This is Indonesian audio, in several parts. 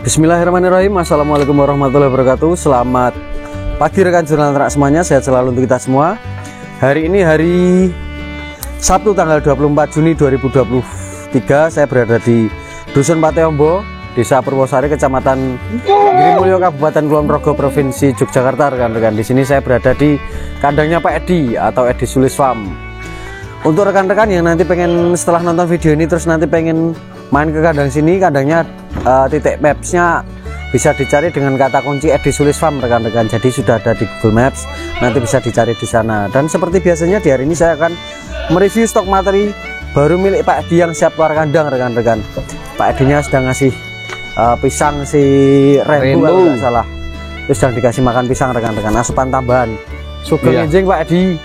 Bismillahirrahmanirrahim. Assalamualaikum warahmatullahi wabarakatuh. Selamat pagi rekan jurnal ternak semuanya. Sehat selalu untuk kita semua. Hari ini hari Sabtu tanggal 24 Juni 2023. Saya berada di Dusun Pateombo, Desa Purwosari, Kecamatan Girimulyo, Kabupaten Kulon Progo, Provinsi Yogyakarta. Rekan-rekan, di sini saya berada di kandangnya Pak Edi atau Edi Sulis Farm. Untuk rekan-rekan yang nanti pengen setelah nonton video ini terus nanti pengen main ke kandang sini, kandangnya titik mapsnya bisa dicari dengan kata kunci Edi Sulis Farm rekan-rekan. Jadi sudah ada di Google Maps, nanti bisa dicari di sana. Dan seperti biasanya di hari ini saya akan mereview stok materi baru milik Pak Edi yang siap keluar kandang rekan-rekan. Pak Edinya sedang ngasih pisang si Rainbow kalau nggak salah. Terus sedang dikasih makan pisang rekan-rekan, asupan tambahan. Sugeng enjing Pak Edi.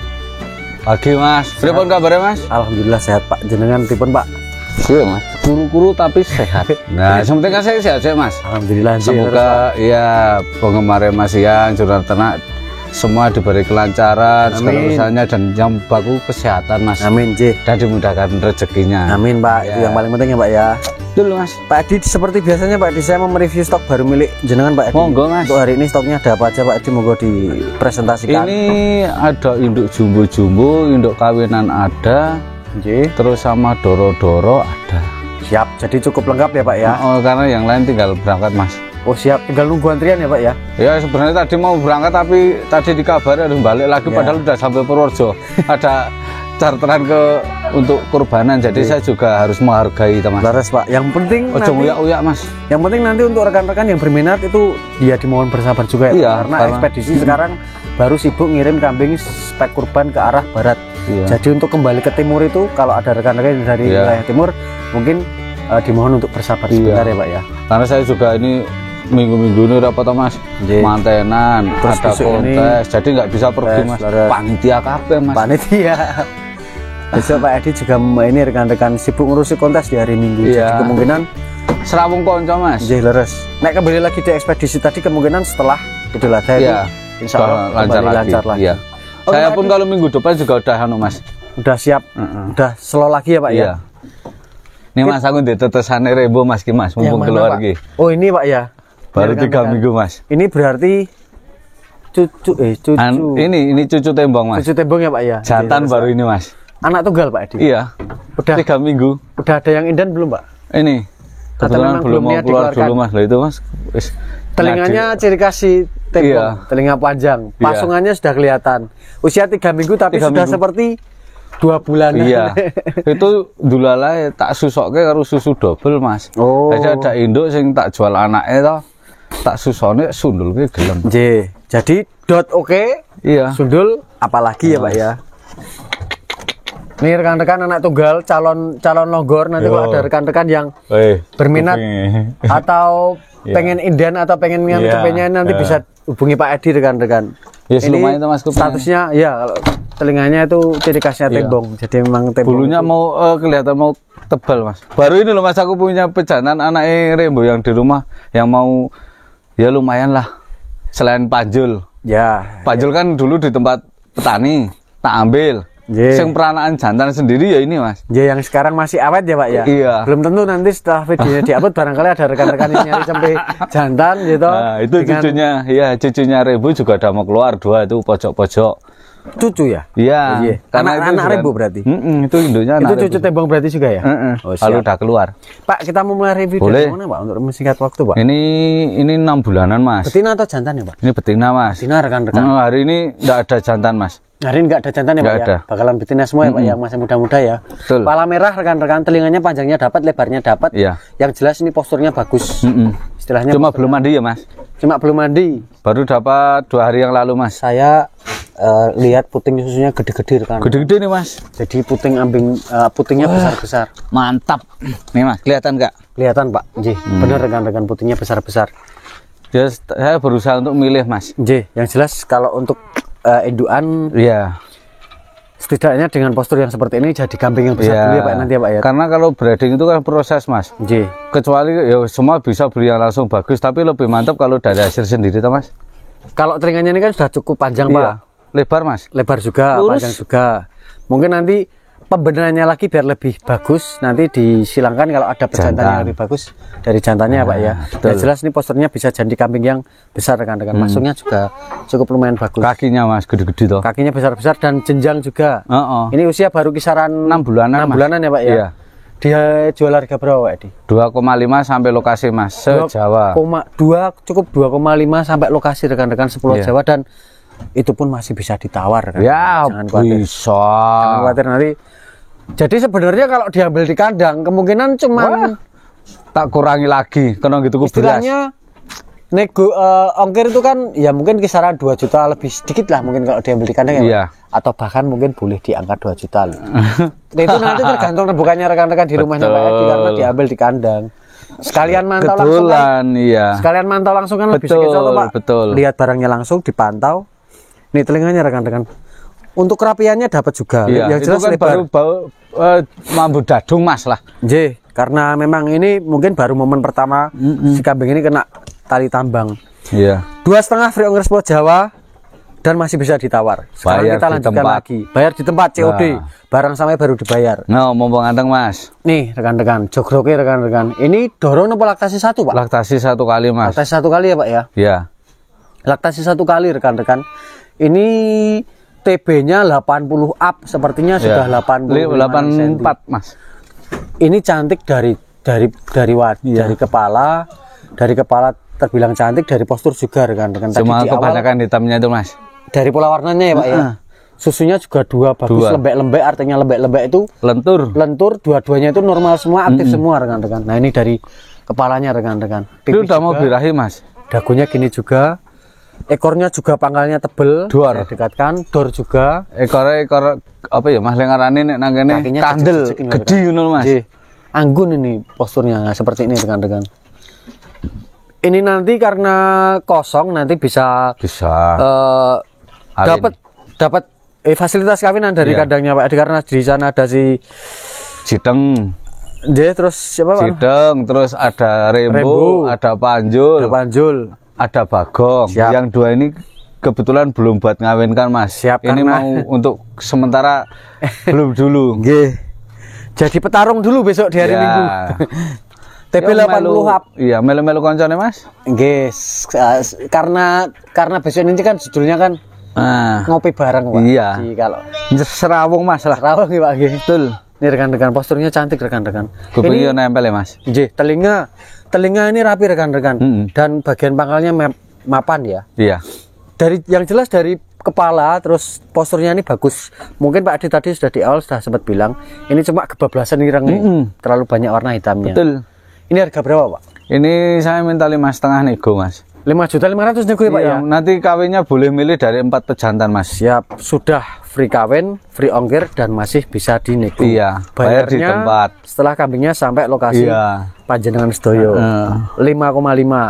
Pagi Mas, pripun kabarnya Mas? Alhamdulillah sehat Pak. Jenengan pripun Pak? Iya Mas, kuru-kuru tapi sehat. Nah, sementing kan saya sehat Mas. Alhamdulillah. Semoga ya penggemar Mas yang jurnal ternak semua diberi kelancaran segala usahanya dan yang baku kesehatan Mas. Amin J. Dan dimudahkan rezekinya. Amin Pak, ya. Itu yang paling penting ya Pak ya. Dulu Mas. Pak Edi, seperti biasanya Pak Edi, saya mau mereview stok baru milik jenengan Pak Edi. Monggo Mas. Untuk hari ini stoknya ada apa aja Pak Edi, monggo dipresentasikan. Ini ada induk jumbo-jumbo, induk kawinan ada, terus sama doro-doro ada. Siap, jadi cukup lengkap ya Pak ya. Oh, karena yang lain tinggal berangkat Mas. Oh siap, tinggal nunggu antrian ya Pak ya. Ya sebenarnya tadi mau berangkat tapi tadi dikabari harus balik lagi padahal udah sampai Purworejo. Ada charteran untuk kurbanan, jadi saya juga harus menghargai teman. Laras Pak, yang penting ojo uyak-uyak Mas. Yang penting nanti untuk rekan-rekan yang berminat itu dia dimohon bersabar juga ya. Iya, karena ekspedisi sekarang baru sibuk ngirim kambing spek kurban ke arah barat. Iya. Jadi untuk kembali ke timur itu kalau ada rekan-rekan dari wilayah timur mungkin dimohon untuk bersabar sebentar ya Pak ya. Karena saya juga ini minggu-minggu ini dapat Mas mantenan, terus ada kontes, jadi nggak bisa pergi Mas. Panitia kape Mas. Panitia. Besok Pak Edi juga ini rekan-rekan sibuk ngurusi kontes di hari Minggu. Iya. Jadi kemungkinan serawung konco Mas. Jadi leres. Nek kembali lagi di ekspedisi tadi kemungkinan setelah Idul Adha itu insya Allah lancar lagi. Iya. Oh, saya pun kalau minggu depan juga udah Mas. Udah siap, udah slow lagi ya Pak ya. Ini Mas aku di tetesane Rainbow Mas ki Mas, mumpung keluar lagi. Oh ini Pak ya. Baru 3 minggu Mas. Ini berarti cucu. Ini cucu tembong Mas. Cucu tembong ya Pak ya. Jantan baru ini Mas. Anak tunggal Pak Edi. Iya. Udah 3 minggu. Udah ada yang indan belum Pak? Ini. Kebetulan belum mau keluar dulu Mas. Lah itu Mas. Telinganya ciri khas si tembong, telinga panjang. Pasungannya sudah kelihatan. Usia 3 minggu tapi sudah seperti 2 bulan. Iya. Itu dulala tak susokke karo susu double Mas. Oh. Jadi ada induk sing tak jual anaknya toh. Tak susone sundul ki gelem. Jadi oke. Iya. Sundul apalagi ya Pak ya. Nih rekan-rekan anak tunggal calon longgor nanti kalau ada rekan-rekan yang berminat atau pengen inden atau pengen ngambilnya nanti bisa hubungi Pak Edi rekan-rekan. Yes, ini lumayan Mas statusnya ya kalau telinganya itu ciri khasnya tembong. Jadi memang tembong. Bulunya mau kelihatan mau tebal Mas. Baru ini loh Mas aku punya pejanan anak Rainbow yang di rumah yang mau ya lumayan lah. Selain panjul. Ya. Panjul kan dulu di tempat petani tak ambil. Yang peranaan jantan sendiri ya ini Mas. Yang sekarang masih awet ya Pak ya. Iya. Belum tentu nanti setelah videonya diupload barangkali ada rekan-rekan yang nyari sampai jantan gitu. Nah, itu cucunya, cucunya Rainbow juga ada mau keluar 2 itu pojok-pojok. Cucu ya? Iya. Karena anak Rainbow berarti. Itu induknya anak. Itu cucu tembong berarti juga ya? Kalau udah keluar. Pak, kita mau mulai review dari mana Pak untuk mensingkat waktu Pak? Ini 6 bulanan Mas. Betina atau jantan ya Pak? Ini betina Mas. Betina rekan-rekan. Hari ini enggak ada jantan Mas. Hari ini nggak ada jantan ya Pak ya? Bakalan betina semua ya Pak yang masih muda-muda ya. Betul. Pala merah rekan-rekan, telinganya panjangnya dapat, lebarnya dapat. Iya. Yang jelas ini posturnya bagus. Istilahnya cuma belum mandi ya Mas? Cuma belum mandi. Baru dapat 2 hari yang lalu Mas. Saya lihat puting susunya gede-gede rekan. Gede-gede nih Mas. Jadi puting ambing putingnya besar-besar. Mantap. Nih Mas, kelihatan nggak? Kelihatan Pak. Benar rekan-rekan putingnya besar-besar. Ya, saya berusaha untuk milih Mas. Yang jelas kalau untuk indukan setidaknya dengan postur yang seperti ini jadi kambing yang besar dulu ya Pak nanti ya Pak ya. Karena kalau breeding itu kan proses Mas. Kecuali ya semua bisa beli yang langsung bagus, tapi lebih mantap kalau dari hasil sendiri toh Mas. Kalau telinganya ini kan sudah cukup panjang Pak. Lebar Mas. Lebar juga, panjang juga. Mungkin nanti pembenarannya lagi biar lebih bagus. Nanti disilangkan kalau ada pejantan yang lebih bagus dari jantannya ya Pak ya. Yang jelas ini posturnya bisa janti kambing yang besar rekan-rekan. Masuknya juga cukup lumayan bagus. Kakinya Mas gede-gede toh. Kakinya besar-besar dan jenjang juga. Ini usia baru kisaran 6 bulanan. 6 bulanan ya Pak ya. Iya. Dia jual harga berapa Pak Di? 2,5 sampai lokasi Mas, se-Jawa. 2 cukup 2,5 sampai lokasi rekan-rekan sepuluh Jawa, dan itu pun masih bisa ditawar kan. Ya, Jangan khawatir. bisa. Jangan khawatir nanti. Jadi sebenarnya kalau diambil di kandang kemungkinan cuma tak kurangi lagi karena gitu beras. Istilahnya ongkir itu kan ya mungkin kisaran 2 juta lebih sedikit lah mungkin kalau diambil di kandang ya. Iya. Atau bahkan mungkin boleh di angka 2 juta. Itu nanti tergantung rembukannya rekan-rekan di rumahnya Pak Edi karena diambil di kandang. Sekalian mantau langsung kan. Iya. Sekalian mantau langsung kan lebih sedikit Pak. Betul. Lihat barangnya langsung dipantau. Nih telinganya rekan-rekan. Untuk kerapiannya dapat juga. Iya, Yang jelas itu kan lebar. baru mambu dadung Mas lah. J, karena memang ini mungkin baru momen pertama si kambing ini kena tali tambang. Iya. 2,5 free ongkir Pulau Jawa dan masih bisa ditawar. Sekarang Bayar kita di lanjutkan tempat. lagi. Bayar di tempat COD. Nah. Barang sampai baru dibayar. Nah, mumpung anteng Mas. Nih rekan-rekan, jogroke rekan-rekan. Ini dorong apa laktasi 1 Pak? Laktasi 1 kali Mas. Laktasi 1 kali ya Pak ya? Iya. Laktasi 1 kali rekan-rekan. Ini TB-nya 80 up, sepertinya sudah 84 Mas. Ini cantik dari wajah, dari kepala terbilang cantik, dari postur juga rekan-rekan. Cuma kebanyakan hitamnya itu Mas. Dari pola warnanya ya Pak ya. Susunya juga bagus, lembek-lembek, artinya lembek-lembek itu lentur, dua-duanya itu normal semua, aktif semua rekan-rekan. Nah ini dari kepalanya rekan-rekan. Itu udah mau birahi Mas. Dagunya gini juga. Ekornya juga pangkalnya tebel, Dor. saya dekatkan, dor juga. Ekor apa ya Mas lengarane nek nang kene kandel gede ngono Mas. Anggun ini posturnya nah, seperti ini rekan-rekan. Ini nanti karena kosong nanti bisa dapat fasilitas kawinan dari kandangnya Pak Edi karena di sana ada si Jideng. Terus siapa Pak? Jideng, terus ada Rembo, ada Panjul. Ada Bagong. Siap. Yang 2 ini kebetulan belum buat ngawinkan Mas. Siap, ini karena... mau untuk sementara belum dulu. Jadi petarung dulu besok di hari Minggu. TP 80 up. Iya, melu-melu koncone Mas. Karena besok ini kan judulnya kan ngopi bareng Pak. Iya. Jadi kalau serawung Mas lah. Serawung ya Pak. Betul. Ini rekan-rekan posturnya cantik rekan-rekan. Kupingnya nempel ya Mas. Telinga ini rapi rekan-rekan, dan bagian pangkalnya mapan ya. Iya. Yang jelas dari kepala terus posturnya ini bagus. Mungkin Pak Edi tadi sudah di awal sudah sempat bilang ini cuma kebablasan ireng terlalu banyak warna hitamnya. Betul. Ini harga berapa Pak? Ini saya minta 5,5 nego Mas. 5.500.000 nego ya Pak ya. Nanti kawinnya boleh milih dari 4 pejantan Mas. Siap, sudah free kawin, free ongkir dan masih bisa dinego. Iya. Bayar di tempat. Setelah kambingnya sampai lokasi Panjenengan Sedoyo. 5,5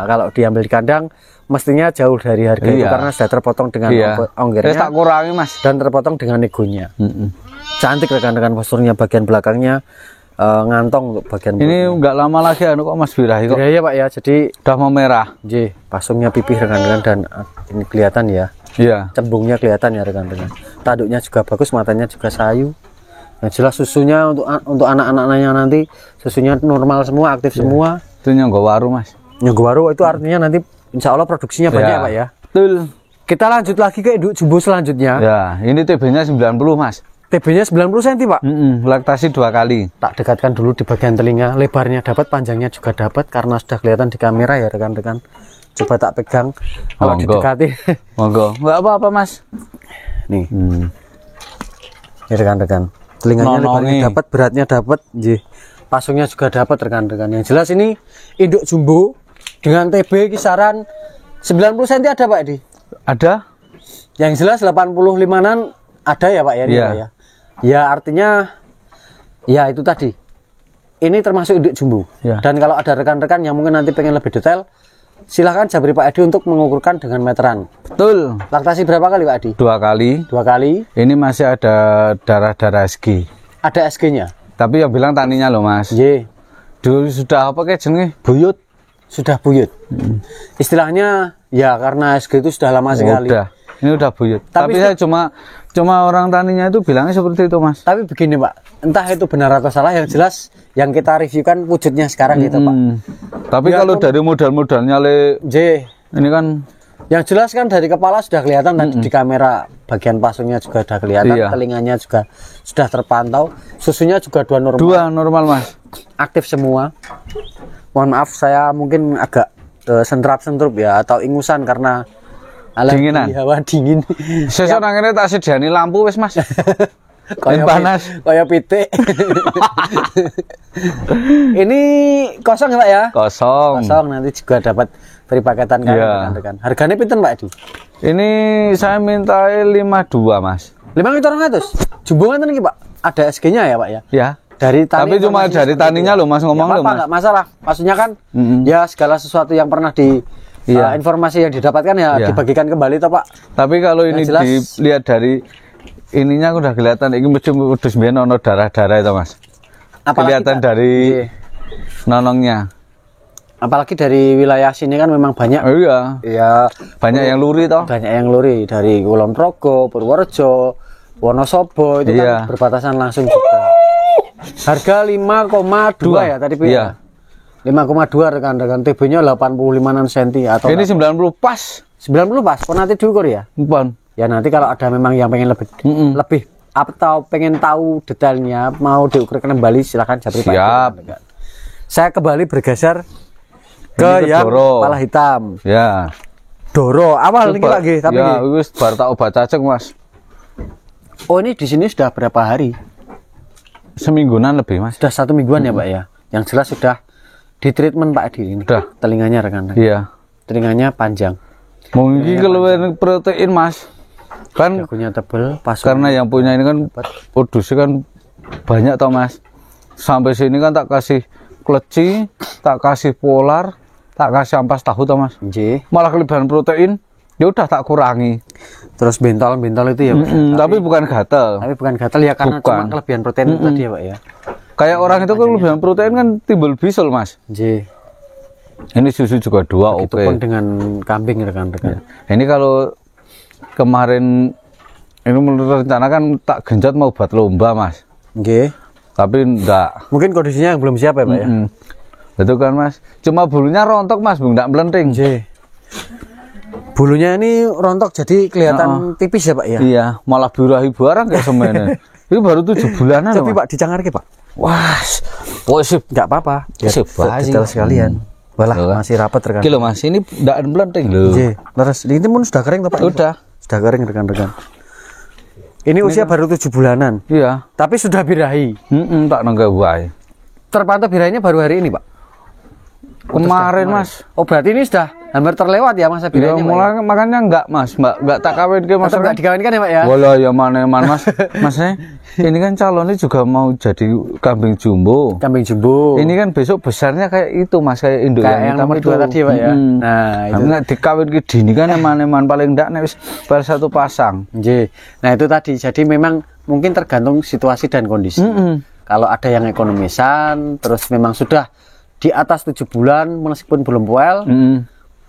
kalau diambil di kandang mestinya jauh dari harga itu karena sudah terpotong dengan ongkirnya. Tak kurangi Mas. Dan terpotong dengan negonya. Cantik rekan-rekan posturnya, bagian belakangnya ngantong untuk bagian ini enggak lama lagi kok Mas birahi kok. Iya Pak ya, jadi udah mau merah. Pasungnya pipih rekan-rekan dan ini kelihatan ya. Iya. Cembungnya kelihatan ya rekan-rekan. Tanduknya juga bagus, matanya juga sayu. Yang jelas susunya untuk anak-anaknya nanti susunya normal semua, aktif semua. Itu nyonggo waru Mas. Nyonggo waru itu artinya nanti insya Allah produksinya banyak Pak ya. Betul. Kita lanjut lagi ke induk jumbo selanjutnya. Ya, ini TB-nya 90 Mas. TB-nya 90 cm Pak. Laktasi 2 kali. Tak dekatkan dulu di bagian telinga, lebarnya dapat, panjangnya juga dapat karena sudah kelihatan di kamera ya rekan-rekan. Coba tak pegang kalau didekati. Monggo. Enggak apa-apa Mas. Nih. Ini rekan-rekan. Telinganya lebarnya dapat, beratnya dapat, pasungnya juga dapat rekan-rekan. Yang jelas ini induk jumbo dengan TB kisaran 90 cm ada Pak Edi? Ada. Yang jelas 85-an ada ya Pak ya? Iya. Ya. Ya artinya ya itu tadi. Ini termasuk induk jumbo. Ya. Dan kalau ada rekan-rekan yang mungkin nanti pengen lebih detail, silahkan jabri Pak Edi untuk mengukurkan dengan meteran. Betul. Laktasi berapa kali Pak Edi? 2 kali. 2 kali. Ini masih ada darah-darah SG. Ada SG-nya. Tapi yang bilang taninya loh Mas. Dulu sudah apa kayak jenenge? Buyut. Sudah buyut. Istilahnya ya karena SG itu sudah lama sekali. Ini udah buyut. Tapi Tapi saya cuma orang taninya itu bilangnya seperti itu, Mas. Tapi begini Pak, entah itu benar atau salah, yang jelas yang kita review kan wujudnya sekarang gitu Pak. Tapi Ya, kalau dari modal-modalnya ini kan yang jelas kan dari kepala sudah kelihatan dan di kamera bagian pasungnya juga sudah kelihatan, Iya. telinganya juga sudah terpantau, susunya juga dua normal, Mas. aktif semua. Mohon maaf saya mungkin agak sentrap-sentrup ya atau ingusan karena alergi Dinginan. hawa dingin. Sesuk nang kene tak sediani lampu wis, Mas. Kayak panas. kayak pitik. Ini kosong ya Pak ya? Kosong. Kosong, nanti juga dapat free paketan kan Iya. rekan-rekan. Harganya pinten Pak Edi? Ini saya minta 52, Mas. 5.200. Jumbo ngeten iki Pak. Ada SG-nya ya Pak ya? Ya. Dari tani Tapi cuma informasi dari seperti taninya itu. loh, Mas, ngomong Ya, loh, apa, Mas. nggak masalah. Maksudnya kan ya segala sesuatu yang pernah Iya. informasi yang didapatkan ya Iya. dibagikan kembali toh Pak. Tapi kalau ini jelas. dilihat dari ininya udah kelihatan ini mesti udus mbiyen ono darah-darah itu, Mas. Apalagi, Kelihatan Pak, dari iya. nonongnya. Apalagi dari wilayah sini kan memang banyak Oh iya, ya banyak yang luri toh. banyak yang luri dari Kulon Progo, Purworejo, Wonosobo itu Iya. kan berbatasan langsung juga. Harga 5,2 ya tadi Pak. Iya. 5,2 rekan-rekan, TB-nya 85 cm atau Ini 90 pas. 90 pas, kok nanti diukur ya? Bukan. Ya nanti kalau ada memang yang pengen lebih atau pengen tahu detailnya mau diukur kembali silahkan japri Pak. Siap. Saya kembali bergeser Ini ke ke yang Doro. kepala hitam. Ya. Doro awal ini lagi tapi ya, ini. wis bar tak obat cacing, Mas. Oh ini di sini sudah berapa hari? Semingguan lebih, Mas. Sudah 1 mingguan ya Pak ya. Yang jelas sudah di treatment Pak Edi ini. Sudah. Telinganya rekan-rekan. Iya. Telinganya panjang. Mungkin keluar protein, Mas. Kan Dagunya tebel, pas karena yang punya ini kan udusnya kan banyak toh, Mas. Sampai sini kan tak kasih kleci, tak kasih polar, tak kasih ampas tahu toh, Mas. Nggih. Malah kelebihan protein, ya udah tak kurangi. Terus bentol-bentol itu ya Pak. Tapi bukan gatel. Tapi bukan gatal ya karena Bukan. cuma kelebihan protein itu tadi ya Pak ya. Kayak orang itu kan kelebihan protein kan timbul bisul, Mas. Nggih. Ini susu juga 2 Itu oke. pun dengan kambing rekan-rekan. Ini kalau kemarin ini menurut rencana kan tak genjot mau buat lomba, Mas. Nggih. Tapi enggak. Mungkin kondisinya yang belum siap ya Pak ya. Itu kan, Mas. Cuma bulunya rontok, Mas, enggak melenting. Nggih. Bulunya ini rontok jadi kelihatan tipis ya Pak ya. Iya, malah birahi barang kayak semuanya. Ini baru 7 bulanan. Tapi Mas. Pak dicangarke Pak. Wah, sip. Enggak apa-apa. Sip, Detail sekalian. Walah Loh, kan? masih rapat rekan. Kilo, Mas, ini enggak melenting loh. Nggih. Terus ini pun sudah kering toh Pak. Udah. Sudah kering rekan-rekan. Ini usia baru 7 bulanan. Iya. Tapi sudah birahi. Tak nangga wae. Terpantau birahinya baru hari ini Pak. Kemarin, Mas. Oh berarti ini sudah hampir terlewat ya masa Ya, birahinya Pak, ya? mulai makanya enggak, Mas. Enggak tak kawin ke, Mas. Tetap nggak dikawinkan ya Pak ya? Walah ya mana-mana, Mas. Masnya ini kan calonnya juga mau jadi kambing jumbo. Kambing jumbo. Ini kan besok besarnya kayak itu, Mas, kayak induk Kayak yang hitam nomor itu. 2 tadi Pak ya. Nah itu. Nah, dikawin ke dini kan eman-eman paling ndak nek wis bar satu pasang. Nggih. Nah itu tadi. Jadi memang mungkin tergantung situasi dan kondisi. Kalau ada yang ekonomisan, terus memang sudah di atas 7 bulan meskipun belum poel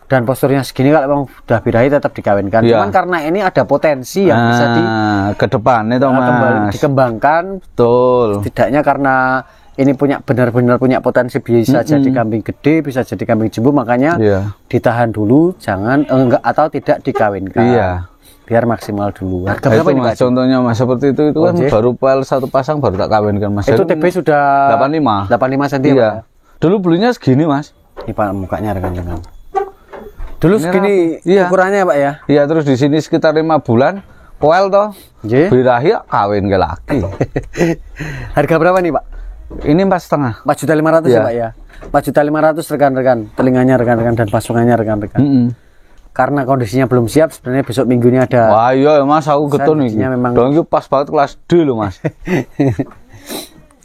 dan posturnya segini, kalau memang sudah birahi tetap dikawinkan. Iya. Cuman karena ini ada potensi yang bisa ke depannya toh, Mas. dikembangkan. Betul. Tidaknya karena ini benar-benar punya potensi, bisa jadi kambing gede, bisa jadi kambing jumbo, makanya Iya. ditahan dulu, jangan enggak atau tidak dikawinkan. Iya. Biar maksimal dulu. Harga Nah, berapa itu, ini Mas, Pak? contohnya, Mas, seperti itu kan Oke. baru poel satu pasang baru tak kawinkan, Mas. Itu TB sudah 85. 85 cm. Iya. Dulu belinya segini, Mas. Ini Pak mukanya rekan-rekan. Dulu Ini segini rapi. Iya. ukurannya Pak ya. Iya, terus di sini sekitar 5 bulan poel toh. Nggih. Birahi ya kawin ke laki. Harga berapa nih Pak? Ini 4,5. 4.500.000 Iya. ya Pak ya. 4.500.000 rekan-rekan. Telinganya rekan-rekan dan pasungannya rekan-rekan. Karena kondisinya belum siap, sebenarnya besok minggu ini ada. Wah iya Mas, aku getun nih. Jadinya memang- Dong iki pas banget kelas D loh, Mas.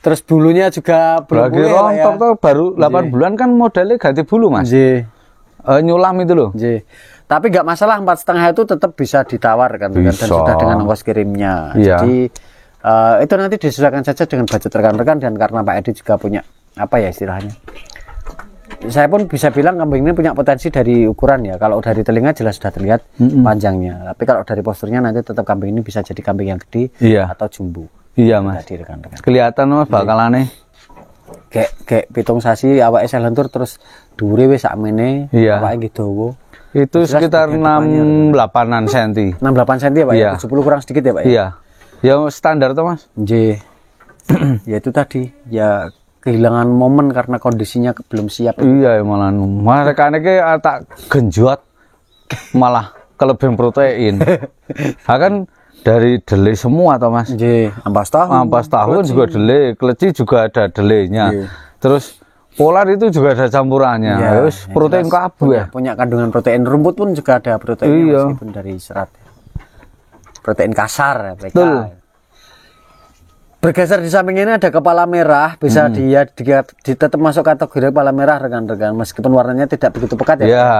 Terus bulunya juga belum Lagi pulih Pak ya. rontok tuh baru 8 bulan kan modelnya ganti bulu, Mas. Nggih. Nyulam itu loh. Nggih. Tapi nggak masalah, 4,5 itu tetap bisa ditawar kan dan Bisa. sudah dengan ongkos kirimnya. Iya. Jadi itu nanti disesuaikan saja dengan budget rekan-rekan, dan karena Pak Edi juga punya apa ya istilahnya, saya pun bisa bilang kambing ini punya potensi dari ukuran ya. Kalau dari telinga jelas sudah terlihat panjangnya. Tapi kalau dari posturnya nanti tetap kambing ini bisa jadi kambing yang gede atau jumbo. Iya Mas. Tadi rekan-rekan. Kelihatan Mas bakalane. Kayak pitung sasi awake selentur terus dhuwure wis sakmene, awake nggih dawa. Itu sekitar 6-8an cm. 6-8 cm ya Pak ya. 70 kurang sedikit ya Pak ya. Iya. Ya standar toh Mas. Nggih. Ya itu tadi ya kehilangan momen karena kondisinya belum siap. Iya malah mereka ini tak genjot malah kelebihan protein. Kan dari delay semua toh Mas. Nggih, ampas tahu juga delay, kleci juga ada delaynya. Terus polar itu juga ada campurannya. Terus protein kabeh. Punya kandungan protein, rumput pun juga ada proteinnya meskipun dari serat. Protein kasar ya, Betul. Bergeser di samping ini ada kepala merah, bisa dia tetap masuk kategori kepala merah rekan-rekan, meskipun warnanya tidak begitu pekat ya. Iya.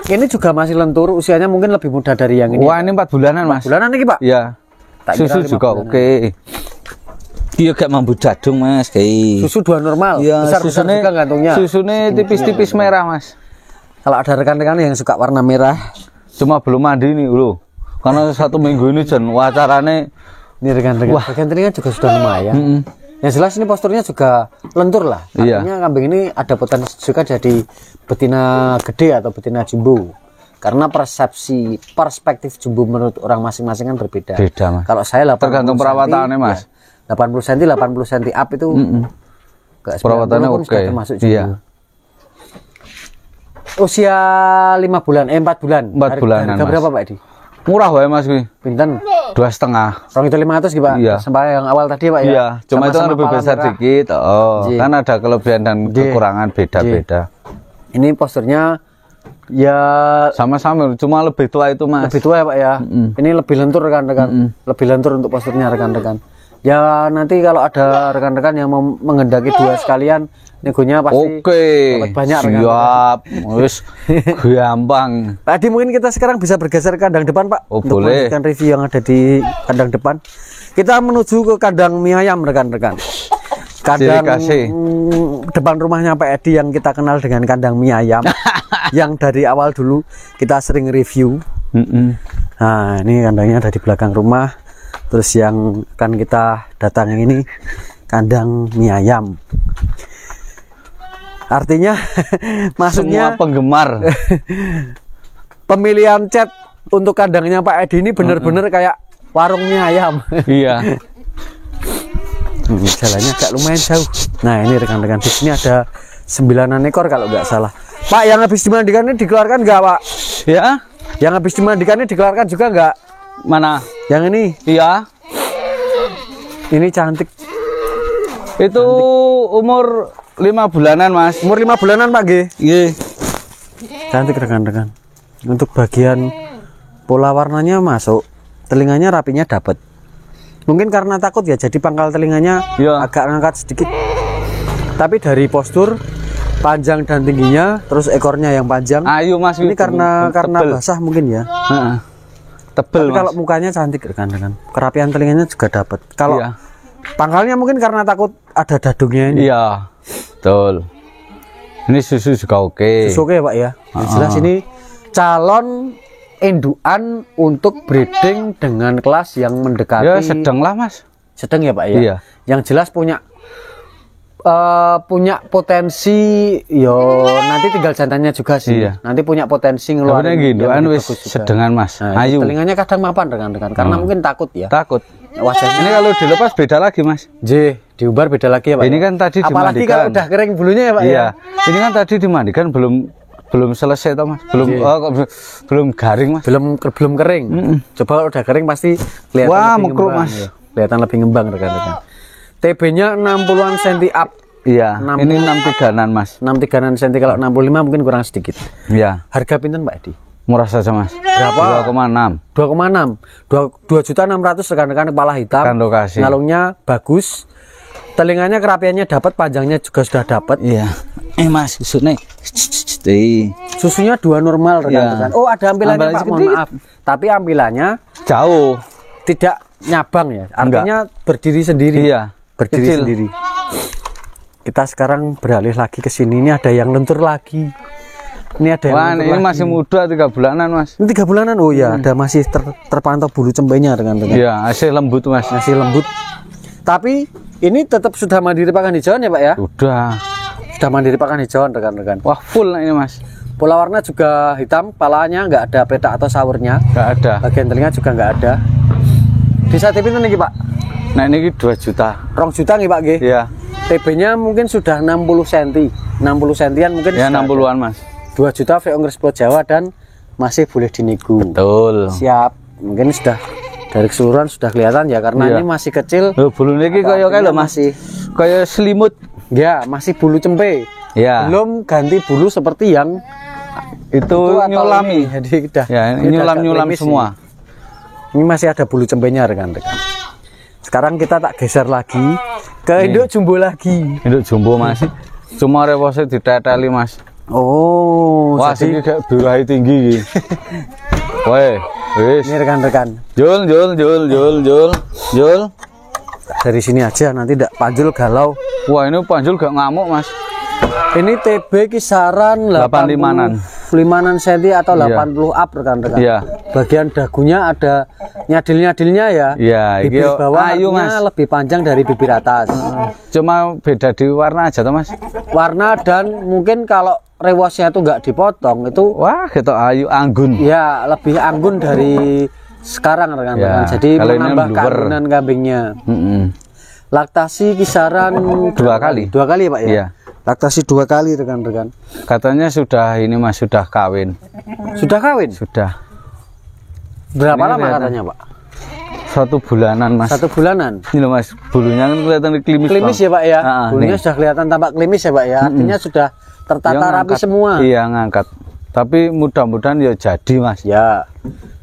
Ini juga masih lentur, usianya mungkin lebih muda dari yang ini. Wah, ini 4 bulanan, Mas. 4 bulanan ini, Pak? Iya. Susu juga oke. Iya, kayak mambu jadung, Mas, kayak. Susu 2 normal. Iya, besar juga gantungnya. Susunya tipis-tipis merah, Mas. Kalau ada rekan-rekan yang suka warna merah, cuma belum mandi nih, loh. Karena 1 minggu ini jen wacarane. Ini rekan-rekan. Bagian telinga juga sudah lumayan. Yang jelas ini posturnya juga lentur lah. Artinya kambing ini ada potensi juga jadi betina gede atau betina jumbo. Karena perspektif jumbo menurut orang masing-masing kan berbeda. Beda, Mas. Kalau saya 80 tergantung perawatannya, Mas. Ya, 80 cm, 80 cm up itu perawatannya oke. Termasuk jumbo. Iya. Usia 4 bulan. 4 bulanan. Harga berapa Pak Edi? Murah wae Mas kuwi. Pinten? 2,5. Rong itu 500 gitu Pak. Iya. Sampai yang awal tadi Pak ya. Iya, cuma itu kan lebih besar dikit. Oh, kan ada kelebihan dan kekurangan beda-beda. Ini posturnya ya sama-sama, cuma lebih tua itu Mas. Lebih tua ya Pak ya. Ini lebih lentur rekan-rekan. Lebih lentur untuk posturnya rekan-rekan. Ya nanti kalau ada rekan-rekan yang mau menghendaki 2 sekalian, negonya pasti dapat banyak. Siap, wis gampang. Tadi mungkin kita sekarang bisa bergeser ke kandang depan Pak. Untuk boleh. melanjutkan review yang ada di kandang depan. Kita menuju ke kandang mie ayam rekan-rekan. Kandang depan rumahnya Pak Edi yang kita kenal dengan kandang mie ayam. Yang dari awal dulu kita sering review. Nah ini kandangnya ada di belakang rumah. Terus yang akan kita datangi ini kandang mie ayam. Artinya maksudnya semua penggemar pemilihan cat untuk kandangnya Pak Edi ini benar-benar kayak warung mie ayam. Iya. Jalannya agak lumayan jauh. Nah ini rekan-rekan, di sini ada 9 ekor kalau nggak salah. Pak, yang habis dimandikan ini dikeluarkan nggak Pak? Ya. Yang habis dimandikan ini dikeluarkan juga nggak? Mana? Yang ini? Iya. Ini cantik. Itu umur 5 bulanan Mas. Umur 5 bulanan Pak G. Iya. Cantik rekan-rekan. Untuk bagian pola warnanya masuk, telinganya rapinya dapat. Mungkin karena takut ya, jadi pangkal telinganya agak ngangkat sedikit. Tapi dari postur, panjang dan tingginya, terus ekornya yang panjang. Ayo Mas. Ini karena basah mungkin ya. Tebel. Tapi kalau mukanya cantik rekan-rekan. Kerapian telinganya juga dapat. Kalau pangkalnya mungkin karena takut ada dadungnya ini. Iya. Betul. Ini susu juga oke. Susu oke Pak ya. Jelas ini calon indukan untuk breeding dengan kelas yang mendekati. Ya sedang lah Mas. Sedang ya Pak ya. Iya. Yang jelas punya potensi nanti tinggal jantannya juga sih. Nanti punya potensi ngeluarin yang wis sedengan Mas. Nah, ayu. Telinganya kadang mapan rekan-rekan karena mungkin takut ya. Takut. Wajahnya ini kalau dilepas beda lagi Mas. Diubar beda lagi ya Pak. Ini kan tadi dimandikan. Apalagi kalau udah kering bulunya ya Pak ya. Ini kan tadi dimandikan belum selesai toh Mas. Belum garing Mas. Belum kering. Coba udah kering pasti kelihatan lebih ngembang. Mas. Kelihatan lebih ngembang rekan-rekan. TB-nya 60-an cm up. Iya, ini 63-an Mas. 63-an cm, kalau 65 mungkin kurang sedikit. Iya. Harga pinten Pak Edi? Murah saja Mas. Berapa? 2,6. 2.600.000 rekan-rekan, kepala hitam. Kan lokasi. Ngalungnya bagus. Telinganya kerapiannya dapat, panjangnya juga sudah dapat. Iya. Mas, susunya 2 normal rekan-rekan. Oh, ada ampilannya Pak, mohon maaf. Tapi ampilannya jauh. Tidak nyabang ya. Artinya berdiri sendiri. Iya. Berdiri sendiri. Kita sekarang beralih lagi ke sini. Ini ada yang lentur lagi. Ini ada yang Wah, lentur ini lagi. masih muda 3 bulanan mas. Ini 3 bulanan. Oh ya, ada masih terpantau bulu cembenya dengan Iya, masih lembut mas. masih lembut. Tapi ini tetap sudah mandiri pakan hijauan ya Pak ya? Sudah mandiri pakan hijauan rekan-rekan. Wah, full ini mas. Pola warna juga hitam, palanya nggak ada petak atau sawurnya. Nggak ada. Bagian telinga juga nggak ada. Bisa TP nih Pak? Nah ini 2 juta. 2 juta nih Pak G. Iya. TB-nya mungkin sudah 60 cm. 60 cm mungkin. Ya sudah 60-an mas. 2 juta VO Sport Jawa dan masih boleh dinego. Betul. Siap. Mungkin sudah dari keseluruhan sudah kelihatan ya karena Iya. ini masih kecil. Loh, bulu ini kayak lo mas. Masih Kayak selimut. ya, masih bulu cempe. Ya. Belum ganti bulu seperti yang Itu atau nyulami. ini. Jadi udah. Ya, ini udah agak nyulam klimis semua. Ini masih ada bulu cempenya rekan-rekan. Sekarang kita tak geser lagi ke induk jumbo lagi. Induk jumbo mas. Cuma rewosnya diteteli mas. Oh, Wah, jadi sini kayak birahi tinggi iki. Woi, wis. ini rekan-rekan. Jul. Dari sini aja nanti tidak panjul galau. Wah, ini panjul gak ngamuk mas. Ini TB kisaran 85-an. 5 cm atau Iya. 80 up rekan-rekan. Iya. Bagian dagunya ada nyadil-nyadilnya ya. Iya, iki Bibir bawah ayu mas. lebih panjang dari bibir atas. Cuma beda di warna aja tuh mas. Warna dan mungkin kalau rewosnya itu nggak dipotong itu Wah, gitu ayu anggun. ya lebih anggun dari sekarang rekan-rekan. Ya, Jadi kalau ini menambah bluer. keanggunan kambingnya. Laktasi kisaran 2 kali. 2 kali ya Pak ya? Iya. Laktasi 2 kali rekan-rekan. Katanya sudah ini mas, sudah kawin. Sudah kawin? Sudah. Berapa Ini lama kelihatan. katanya Pak? 1 bulanan mas. 1 bulanan. Ini loh mas, bulunya kan kelihatan klimis. Klimis Bang. ya Pak ya? Bulunya nih. sudah kelihatan tampak klimis ya Pak ya? Artinya sudah tertata Dia rapi ngangkat. semua. Iya ngangkat. Tapi mudah-mudahan ya jadi mas. Ya.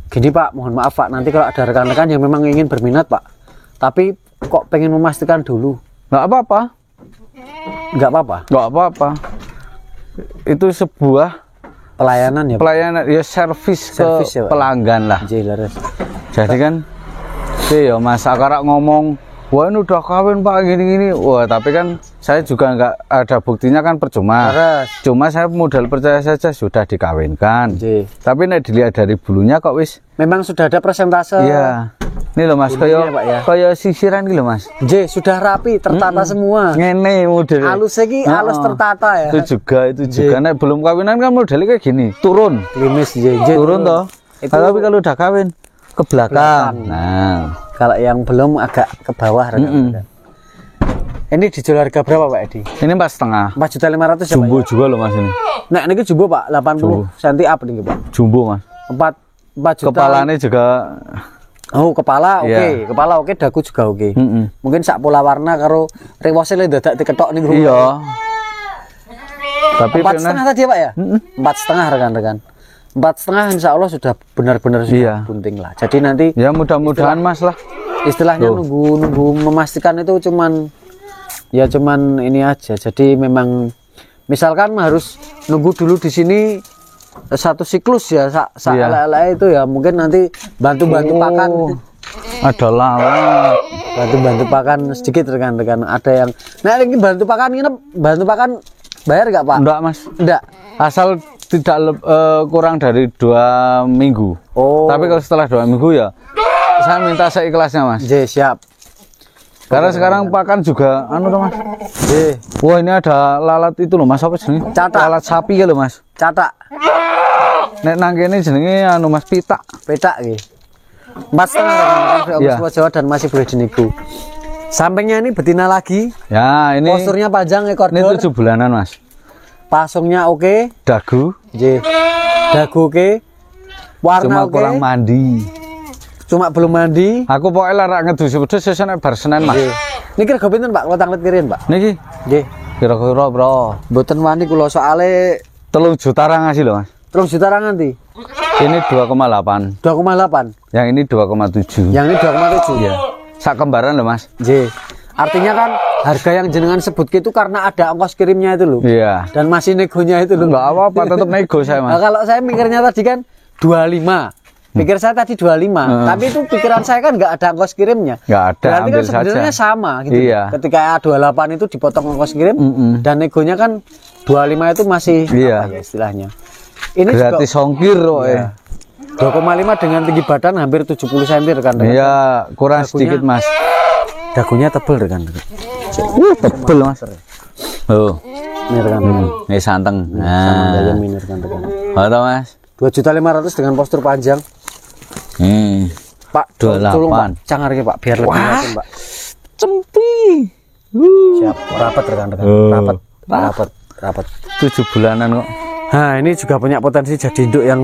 Gini Pak, mohon maaf Pak, nanti kalau ada rekan-rekan yang memang ingin berminat Pak, tapi kok pengen memastikan dulu, Nggak apa-apa. nggak apa-apa. Nggak apa-apa. Itu sebuah Pelayanan ya Pak. pelayanan ya servis ke Servis ya, Pak. pelanggan lah. Jelas. Jadi kan ya mas akarak ngomong, wah ini udah kawin Pak gini-gini. Wah tapi kan saya juga nggak ada buktinya kan percuma. Terus. Cuma saya modal percaya saja sudah dikawinkan. J. Tapi nek dilihat dari bulunya kok wis. Memang sudah ada persentase. Iya. Ini loh mas, Bulunya, Pak, ya. kayak sisiran gitu loh mas. J, sudah rapi, tertata semua. Ngene model. Halus lagi, halus tertata ya. Itu juga nek belum kawinan kan modelnya kayak gini, turun. Klimis J. J, Turun toh. Itu Tapi kalau udah kawin ke belakang. Nah, kalau yang belum agak ke bawah rekan-rekan. Ini dijual harga berapa Pak Edi? ini 4,5. 4.500.000 ya Jumbo Pak. juga loh mas ini. Nah, ini jumbo Pak, 80 cm up nih Pak. Jumbo mas. 4 juta. Kepalanya juga. Oh, kepala oke, Iya. kepala oke, dagu juga oke. Mm-mm. Mungkin sak pola warna karo rewose le dadak diketok niku. Iya. Tapi 4,5 tadi ya Pak ya? 4,5 rekan-rekan. 4,5 insya Allah sudah benar-benar sudah Iya. bunting lah. Jadi nanti ya mudah-mudahan mas lah. istilahnya Loh. nunggu memastikan itu cuman ini aja. Jadi memang misalkan harus nunggu dulu di sini satu siklus ya Iya. itu ya mungkin nanti bantu-bantu pakan. Ada lalat. Bantu pakan sedikit rekan-rekan. Ada yang ini bantu pakan bayar nggak Pak? Enggak mas. Enggak. Asal tidak kurang dari 2 minggu. Oh. Tapi kalau setelah 2 minggu ya saya minta seikhlasnya mas. J, siap. Karena sekarang pakan juga anu loh mas. J, Wah ini ada lalat itu loh mas, apa jenenge? Catak. Lalat sapi ya loh mas. catak Nek nang kene jenenge anu mas pitak. petak gitu. 4,5 rekan-rekan Iya. Jawa Jawa dan masih boleh dinego. Sampingnya ini betina lagi. Ya ini Posturnya panjang, ekor ini 7 bulanan mas. pasungnya oke. Dagu J, dagu oke. Warna cuma oke. kurang mandi. Cuma belum mandi. Aku pokoknya larak ngedus wedhus sesuk nek bar Senin mas. J. Niki rego pinten Pak? Kula tanglet kirin Pak. Niki J. kira-kira bro Mboten wani kula soalé 3 juta ra ngasih loh mas. 3 juta ra nganti. Ini 2,8. 2,8. Yang ini 2,7. Yang ini 2,7. Iya. Sak kembaran loh mas. J. Artinya kan harga yang jenengan sebut itu karena ada ongkos kirimnya itu loh. Iya. Dan masih negonya itu loh. Enggak apa-apa tetap nego saya Nah, mas. kalau saya mikirnya tadi kan 25. Pikir saya tadi 25, tapi itu pikiran saya kan nggak ada ongkos kirimnya. Nggak ada, Berarti kan ambil sebenarnya saja. sama gitu. Iya. Ketika 28 itu dipotong ongkos kirim dan negonya kan 25 itu masih Iya. apa ya istilahnya. Ini Gratis ongkir kok. Iya. 2,5 dengan tinggi badan hampir 70 cm rekan. Iya, kurang sedikit Mas. Dagunya tebel rekan. Tebel Mas. Oh, Ini rekan. ini santeng. Sama Nah, gaya ini rekan. halo Mas. 2.500.000 dengan postur panjang. Pak, 28. tolong Pak, cangarnya Pak, biar lebih yakin Pak. Cempi. Siap, rapat rekan-rekan. Rapat. 7 bulanan kok. Nah, ini juga punya potensi jadi induk yang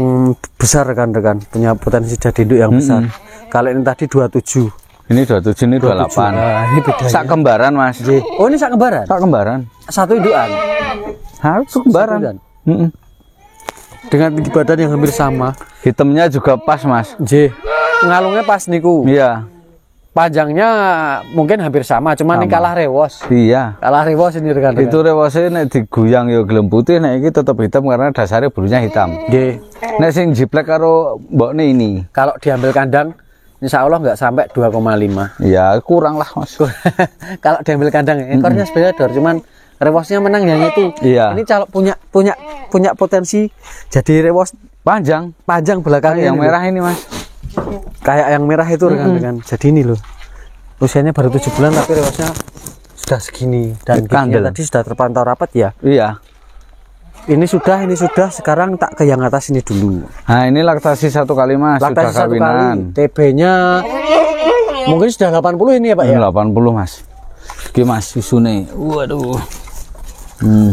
besar rekan-rekan. Punya potensi jadi induk yang besar. Kalau ini tadi 27. Ini 27, ini 28. Nah, ini bedanya. Sak kembaran Mas. Oh, ini sak kembaran. Sak kembaran. Satu indukan. Harus kembaran. Satu indukan. Dengan tinggi badan yang hampir sama. Hitamnya juga pas Mas. Ngalungnya pas niku. Iya. Panjangnya mungkin hampir sama, cuman ini kalah rewos. Iya. Kalah rewos ini rekan-rekan. Itu rewose nek diguyang yo gelem putih, nek iki tetep hitam karena dasarnya bulunya hitam. Nggih. Nek sing jiplek karo mbokne ini. Kalau diambil kandang, insya Allah nggak sampai 2,5. Ya kurang lah Mas. Kalau diambil kandang, ekornya sebenarnya dor, cuman rewosnya menang yang itu. Iya. Ini kalau punya potensi jadi rewos Panjang. belakangnya. Yang ini merah loh. ini Mas. Kayak yang merah itu rekan-rekan. Jadi ini loh. Usianya baru 7 bulan tapi rewosnya sudah segini dan giginya tadi sudah terpantau rapat ya. Iya. Ini sudah sekarang tak ke yang atas ini dulu. Nah, ini laktasi 1 kali Mas, Laktasi sudah 1 kali. kawinan. TB-nya mungkin sudah 80 ini ya, Pak Ini ya. 80 Mas. Iki Mas susune. Waduh.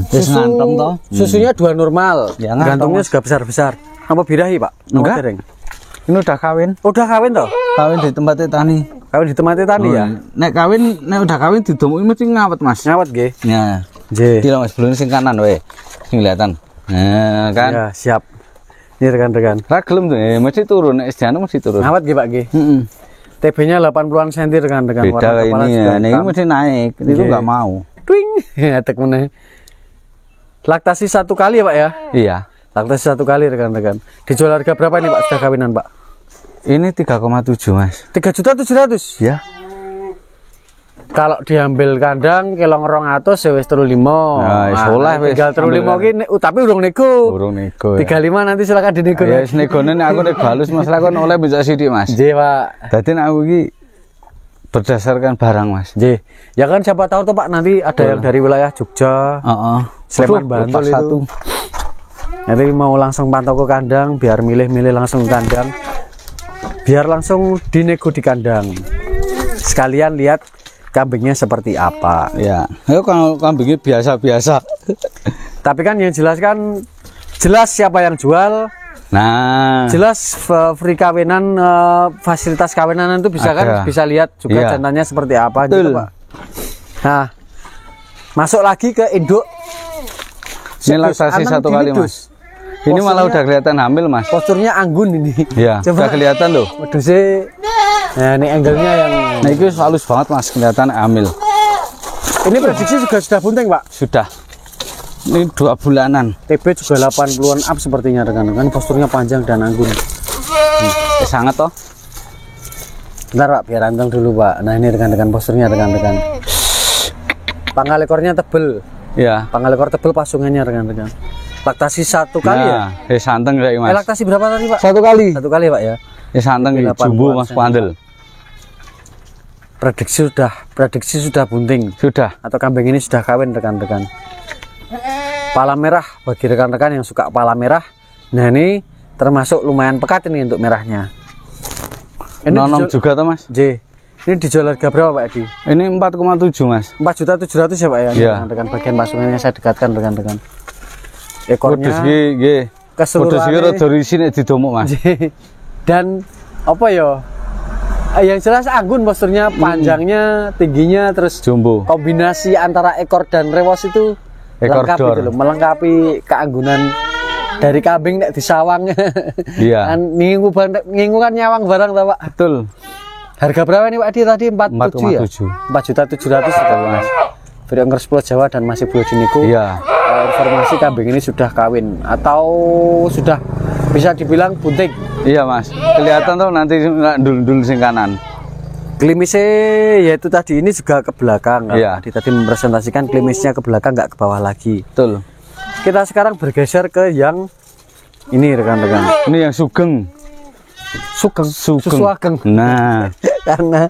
Wis Susu- ngantem toh. Susunya 2 normal. Ya, ngantem, Gantungnya Mas. juga besar-besar. Apa birahi, Pak? Apa Enggak. dereng? Ini udah kawin. Udah kawin toh? Kawin di tempat tani. Kawin di tempat tani ya. Nek kawin, nek udah kawin didomuki mesti ngawet Mas. Ngawat nggih. Ya. Nggih. Iki lho Mas, belum sing kanan wae. Sing kelihatan. Nah, kan. Ya, siap. Ini rekan-rekan. Ra gelem tuh, mesti turun nek sediane mesti turun. Ngawat nggih, Pak nggih. Heeh. TB-nya 80-an cm rekan-rekan. Beda Warna kayak kepala ini juga ya. Nek hitam. ini mesti naik. Itu Nggih. enggak mau. Twing. Ngetek meneh. Laktasi 1 kali ya, Pak ya? Iya. Laktasi 1 kali rekan-rekan. Dijual harga berapa ini, Pak? Sudah kawinan, Pak? Ini 3,7 Mas. 3.700.000. Ya. Kalau diambil kandang kelong 200 ya wis 35. Nah, wis oleh wis. Tinggal 35 ki tapi urung nego. Burung nego. 35 nanti silakan dinego. Ya wis negone nek aku nek halus masalah kon oleh bisa sithik Mas. Nggih, Pak. Dadi nek aku iki berdasarkan barang Mas. Nggih. Ya kan siapa tahu tuh Pak nanti ada yang dari wilayah Jogja, Heeh. Sleman, Bantul itu. Nanti mau langsung pantau ke kandang biar milih-milih langsung ke kandang. Biar langsung dinego di kandang. Sekalian lihat kambingnya seperti apa. Ya. Ayo kalau kambingnya biasa-biasa. Tapi kan yang jelas kan jelas siapa yang jual, Nah. jelas free kawinan, fasilitas kawinan itu bisa Ada. kan bisa lihat juga Iya. jantannya seperti apa Betul. gitu Pak. Nah, masuk lagi ke induk. Ini laktasi 1 kali Mas. Ini malah udah kelihatan hamil Mas. Posturnya anggun ini. Iya, Coba udah kelihatan loh. wedhusnya. Nah, ini angle-nya yang Nah, itu halus banget Mas, kelihatan hamil. ini prediksi juga sudah bunting, Pak. Sudah. Ini 2 bulanan. TB juga 80-an up sepertinya rekan-rekan. Posturnya panjang dan anggun. Sangat toh. Bentar Pak, biar anteng dulu Pak. Nah, ini rekan-rekan posturnya rekan-rekan. Pangkal ekornya tebel. Ya. Pangkal ekor tebel, pasungannya rekan-rekan. Laktasi 1 kali ya? Santeng kayak Mas. Laktasi berapa tadi Pak? 1 kali. 1 kali Pak ya? Santeng Ini kayak jumbo 80-an Mas Pandel. Prediksi sudah bunting. Sudah. Atau kambing ini sudah kawin rekan-rekan. Pala merah bagi rekan-rekan yang suka pala merah. Nah, ini termasuk lumayan pekat ini untuk merahnya. Ini Nonom juga toh Mas. J. Ini dijual harga berapa Pak Edi? Ini 4,7 Mas. 4.700.000 ya Pak ya? Iya. Rekan-rekan bagian pasungannya saya dekatkan rekan-rekan. Wedhus Ekornya iki nggih. Wedhus iki keseluruhannya rada risi nek didomuk Mas. dan apa ya? Yang jelas anggun posturnya, panjangnya, tingginya, terus Jumbo. kombinasi antara ekor dan rewos itu Ekor lengkap dor. gitu loh, melengkapi keanggunan dari kambing nek disawang. Iya. Kan ngingu kan nyawang barang toh, Pak. Betul. Harga berapa nih Pak Edi tadi? 47 ya? 4.700.000 Mas. Beri ongkos Pulau Jawa dan masih Pulau Juniku. Iya. Informasi kambing ini sudah kawin atau sudah bisa dibilang bunting. Iya mas, kelihatan tuh nanti dul sing kanan. Klimisnya yaitu tadi ini juga ke belakang. Iya. Tadi mempresentasikan klimisnya ke belakang, nggak ke bawah lagi. Betul. Kita sekarang bergeser ke yang ini rekan-rekan. Ini yang sugeng. Susu ageng. Nah, Karena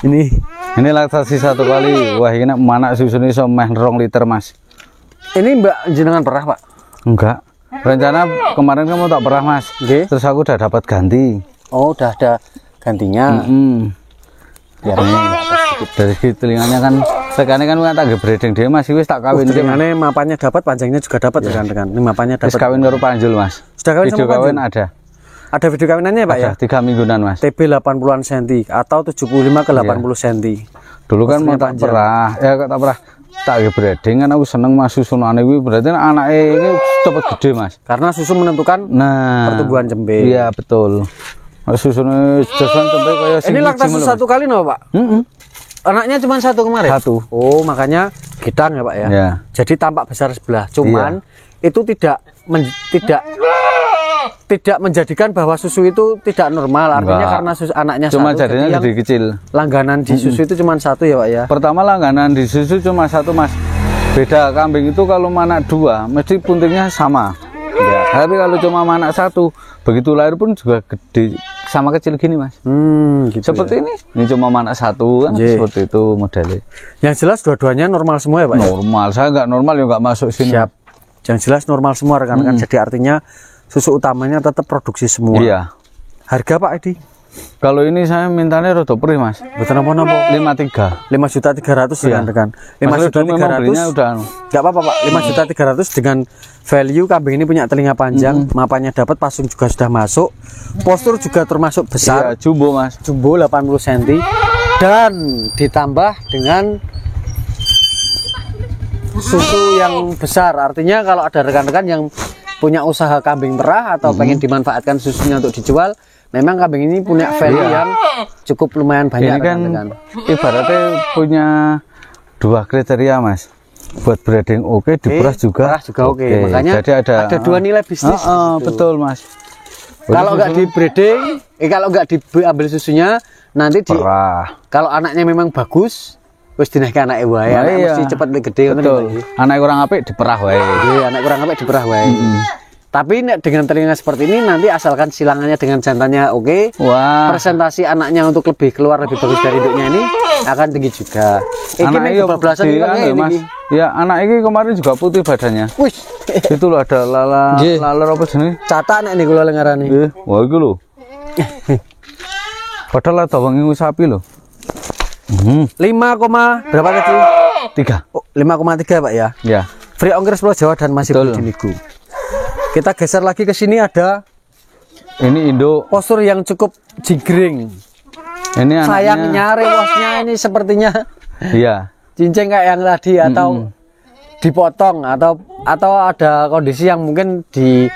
ini laktasi 1 kali. Wah ini mana susunya iso meh 2 liter mas. ini Mbak jenengan perah Pak? Enggak. Rencana kemarin kamu tak perah mas. Oke. Terus aku udah dapat ganti. Oh udah ada gantinya. Biar ini Dari telinganya kan tekannya kan tak gebredeng dia masih wis tak kawin. Telinganya mapannya dapat, panjangnya juga dapat rekan-rekan. Ini mapannya Wis dapat. kawin karo Panjul mas. Sudah kawin Video sama kawin Panjul? ada. Ada video kawinannya Pak ya? 3 mingguan mas. TB 80-an cm atau 75 ke 80 cm. Dulu kan mau Posturnya tak panjang. perah, ya tak perah. Tak gebredeng kan aku seneng mas susunane kuwi berarti anaknya ini cepet gede mas. Karena susu menentukan Nah, pertumbuhan cembe. iya betul. Susunane jajan cembe kaya Ini laktasi 1 kali no Pak? Anaknya cuma 1 kemarin? 1. Oh makanya gitang ya Pak ya? Ya. Jadi tampak besar sebelah. Cuman itu tidak menjadikan bahwa susu itu tidak normal. Artinya Enggak. karena susu anaknya Cuma 1. jadinya jadi yang gede kecil. langganan di susu itu cuma 1 ya Pak ya? Pertama langganan di susu cuma 1 mas. Beda kambing itu kalau manak 2 mesti puntingnya sama. Ya. Tapi kalau cuma manak 1 begitu lahir pun juga gede sama kecil gini mas. Gitu Seperti ya. ini cuma manak 1 kan seperti itu modelnya. Yang jelas dua-duanya normal semua ya Pak ya? Normal, saya nggak normal ya nggak masuk sini. Siap. Yang jelas normal semua rekan-rekan. Jadi artinya susu utamanya tetap produksi semua. Iya. Harga Pak Edi? Kalau ini saya mintanya rada perih mas. Betul apa-apa? 53. 5.300.000 rekan-rekan. Mas udah memang belinya 5.300.000. udah Enggak apa-apa Pak. 5.300.000 dengan value kambing ini punya telinga panjang, mapannya dapat, pasung juga sudah masuk, postur juga termasuk besar. Iya, jumbo mas. Jumbo 80 cm dan ditambah dengan susu yang besar. Artinya kalau ada rekan-rekan yang punya usaha kambing perah atau pengen dimanfaatkan susunya untuk dijual, memang kambing ini punya value yang cukup lumayan banyak. Ini kan rekan-rekan. ibaratnya punya 2 kriteria mas. Buat breeding oke, diperas juga. Perah juga oke. Makanya jadi ada 2 nilai bisnis. Gitu. Betul mas. Kalau nggak di breeding, kalau nggak diambil susunya, nanti di perah. kalau anaknya memang bagus, wis dinaikkan anak wae, anak iya. mesti cepet lebih gede. Betul. Anak kurang apik diperah wae. Iya, anak kurang apik diperah wae. Tapi nek dengan telinga seperti ini nanti asalkan silangannya dengan jantannya oke, Wah. presentasi anaknya untuk lebih keluar lebih bagus dari induknya ini akan tinggi juga. Iki Anak mek ini kebablasan anu, mas. Ya anak ini kemarin juga putih badannya. Wih, Itu loh ada laler apa jenis? catak nek niku lho ngarani. Wah itu loh. Padahal ada wangi sapi loh. 5, berapa tadi? 3. Oh, 5,3 Pak ya. Ya. Free ongkir Pulau Jawa dan masih Betul. di Migu. Kita geser lagi ke sini, ada Ini Indo. postur yang cukup jigring. Ini anaknya. Sayangnya rewosnya ini sepertinya Iya. cincin kayak yang tadi atau dipotong atau ada kondisi yang mungkin di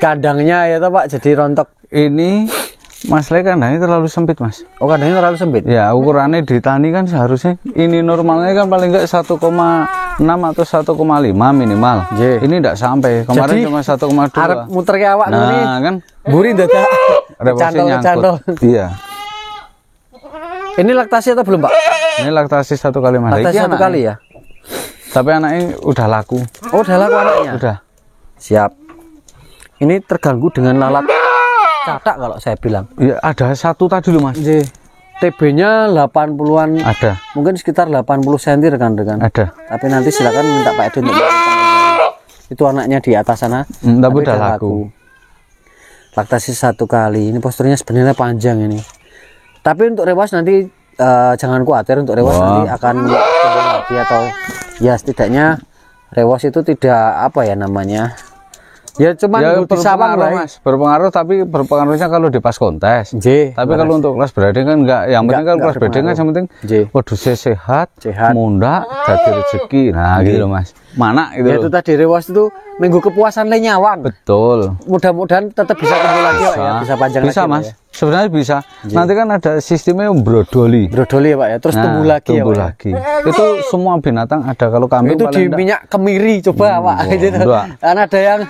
kandangnya ya toh Pak, jadi rontok. Ini masalahnya kandangnya terlalu sempit mas. Oh, kandangnya terlalu sempit. Ya ukurannya di tani kan seharusnya ini normalnya kan paling enggak 1,6 atau 1,5 minimal. Ye. Ini enggak sampai. Kemarin Jadi, cuma 1,2. Arep muter ke awak Nah ini. kan Buri dadak. reposnya Cantol. nyangkut. Iya. Ini laktasi atau belum Pak? Ini laktasi 1 kali mas. Laktasi Iki 1 kali ya. Tapi anaknya udah laku. Oh, udah laku anaknya. Udah. Siap. Ini terganggu dengan lalat catak kalau saya bilang. Ya ada 1 tadi loh mas. TB-nya 80-an. Ada. Mungkin sekitar 80 cm rekan-rekan. Ada. Tapi nanti silakan minta Pak Edo untuk itu anaknya di atas sana. Tapi udah laku. Laktasi 1 kali. Ini posturnya sebenarnya panjang ini. Tapi untuk rewas nanti jangan khawatir, untuk rewas nanti akan tumbuh lagi atau ya setidaknya rewas itu tidak apa ya namanya. Ya cuman Ya di sawang lah. mas. Berpengaruh tapi berpengaruhnya kalau di pas kontes. Tapi kalau untuk kelas breeding kan enggak. Yang penting kalau kelas breeding kan yang penting waduh sehat, munda, jadi rezeki. Nah gitu loh mas. Mana gitu Ya itu tadi rewas itu minggu kepuasan le nyawang. Betul. Mudah-mudahan tetap bisa tumbuh lagi Pak, ya, bisa panjang bisa lagi mas. Pak, ya. Sebenarnya bisa. Nanti kan ada sistemnya brodoli. Brodoli ya Pak ya. Terus tumbuh lagi ya Pak. Lagi. Itu semua binatang ada. Kalau kambing itu di minyak kemiri coba Pak. Karena ada yang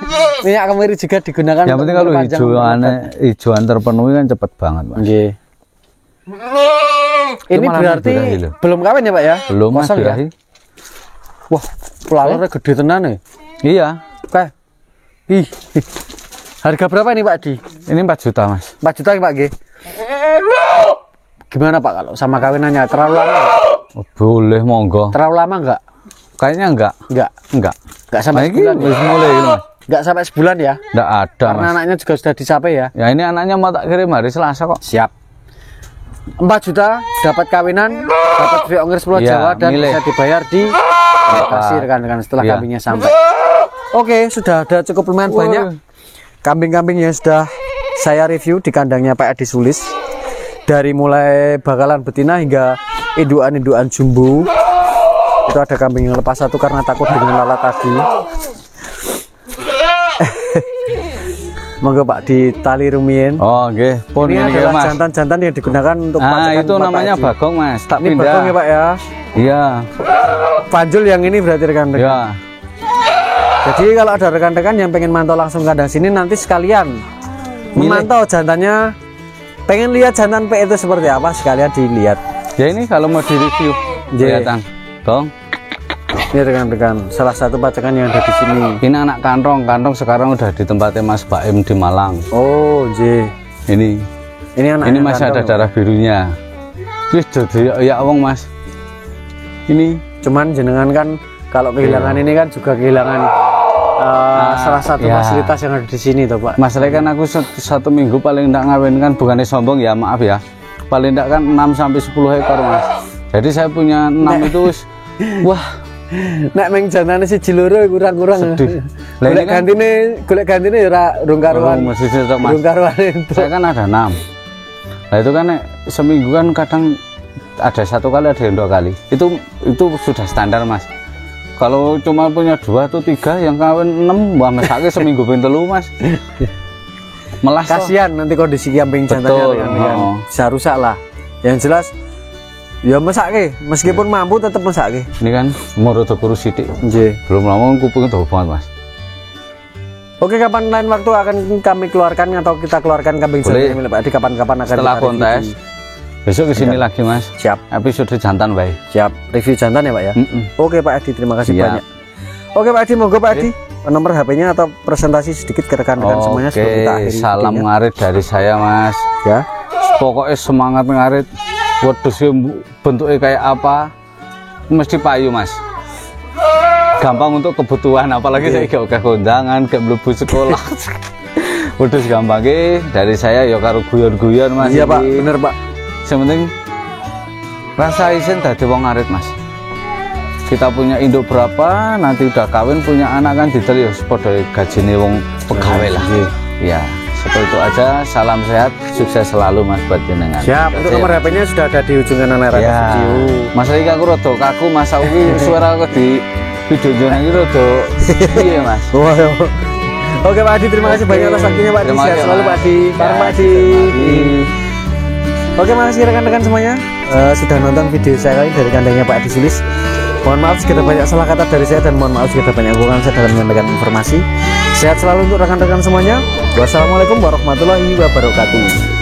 minyak kemiri juga digunakan. Yang penting kalau hijauan terpenuhi kan cepet banget Mas. Ini berarti belum kawin ya Pak ya? Belum Mas. Ya? Wah, pelalurnya gede tenan nih. Iya. Oke. Ih. Harga berapa nih Pak Di? Ini 4 juta Mas. 4 juta ya Pak G. Gimana Pak kalau sama kawinannya? Terlalu lama gak? Oh, boleh monggo. Terlalu lama enggak? Kayaknya enggak. Enggak sampai sebulan ya? Mulai ini Mas. Enggak sampai sebulan ya? Enggak ada Karena Mas. anaknya juga sudah dicapai ya? Ya ini anaknya mau tak kirim hari Selasa kok. Siap. 4 juta dapat kawinan, dapat free ongkir Pulau Jawa dan bisa dibayar di lokasi rekan-rekan setelah kambingnya sampai. Oke, sudah ada cukup lumayan banyak kambing-kambing yang sudah saya review di kandangnya Pak Edi Sulis. Dari mulai bakalan betina hingga induan-induan jumbo. Itu ada kambing yang lepas satu karena takut dengan lalat tadi. Monggo Pak ditali rumien. Oh nggih. Pun ini adalah jantan-jantan yang digunakan untuk itu namanya bagong Mas. Tak ini pindah. Bagong ya Pak ya. Iya. Panjul yang ini berarti rekan-rekan. Iya. Jadi kalau ada rekan-rekan yang pengen mantau langsung kandang sini, nanti sekalian memantau jantannya, pengen lihat jantan P itu seperti apa, sekalian dilihat. Ya ini kalau mau direview, kelihatan, dong. Ini rekan-rekan, salah satu pacangan yang ada di sini. Ini anak kantong sekarang udah di tempatnya Mas Baim di Malang. Oh, J. Ini anak. Ini masih ada darah birunya. Wis jadi ya wong Mas. Ini cuman jenengan kan kalau kehilangan ini kan juga kehilangan salah satu fasilitas yang ada di sini toh Pak. Masalahnya kan aku satu minggu paling tidak ngawin kan, bukannya sombong ya, maaf ya, paling tidak kan 6-10 ekor Mas. Jadi saya punya 6 itu wah, nek meng jantane siji loro kurang-kurang. Golek gantine ya rung karuan. Rung karuan itu. Saya kan ada 6. Nah itu kan seminggu kan kadang ada 1 kali, ada yang 2 kali. Itu sudah standar Mas. Kalau cuma punya 2 atau 3 yang kawin 6, wah mesake seminggu ping 3 Mas. Melas kasihan nanti kondisi kambing jantannya kan bisa rusak lah. Yang jelas ya mesake, meskipun mampu tetap mesake. Ini kan mau rada kurus sithik. Nggih. Belum lama kupingnya tuh banget Mas. Oke, kapan lain waktu akan kami keluarkan atau kita keluarkan kambing jantan milik Pak Edi, kapan-kapan akan setelah kontes. Besok kesini lagi Mas. Siap. Episode jantan baik. Siap. Review jantan ya Pak ya. Oke Pak Edi, terima kasih banyak. Oke Pak Edi, monggo Pak Edi. Nomor HP-nya atau presentasi sedikit ke rekan-rekan semuanya sebelum kita akhiri. Salam ngarit dari saya Mas. Ya. Pokoknya semangat ngarit. Wedhusnya bentuknya kayak apa? Mesti payu Mas. Gampang untuk kebutuhan, apalagi saya gak kondangan, gak mlebu sekolah. Wedhus gampang dari saya ya karo guyon-guyon Mas. Iya Pak, bener Pak. Sementing rasa isin dadi wong ngarit Mas. Kita punya induk berapa, nanti udah kawin punya anak kan didel ya padha gajine wong pegawai lah. Iya, seperti itu aja. Salam sehat, sukses selalu Mas buat jenengan. Siap, untuk nomor HP-nya sudah ada di ujung kanan layar video. Mas iki aku rada kaku Mas, aku suara aku di video jenengan iki rada piye Mas. Oke Pak Adi, terima kasih banyak atas waktunya Pak Adi. Sehat selalu Pak Adi. Bareng Pak Adi. Oke, makasih rekan-rekan semuanya sudah nonton video saya kali dari kandangnya Pak Edi Sulis. Mohon maaf jika banyak salah kata dari saya dan mohon maaf jika banyak kekurangan saya dalam menyampaikan informasi. Sehat selalu untuk rekan-rekan semuanya. Wassalamualaikum warahmatullahi wabarakatuh.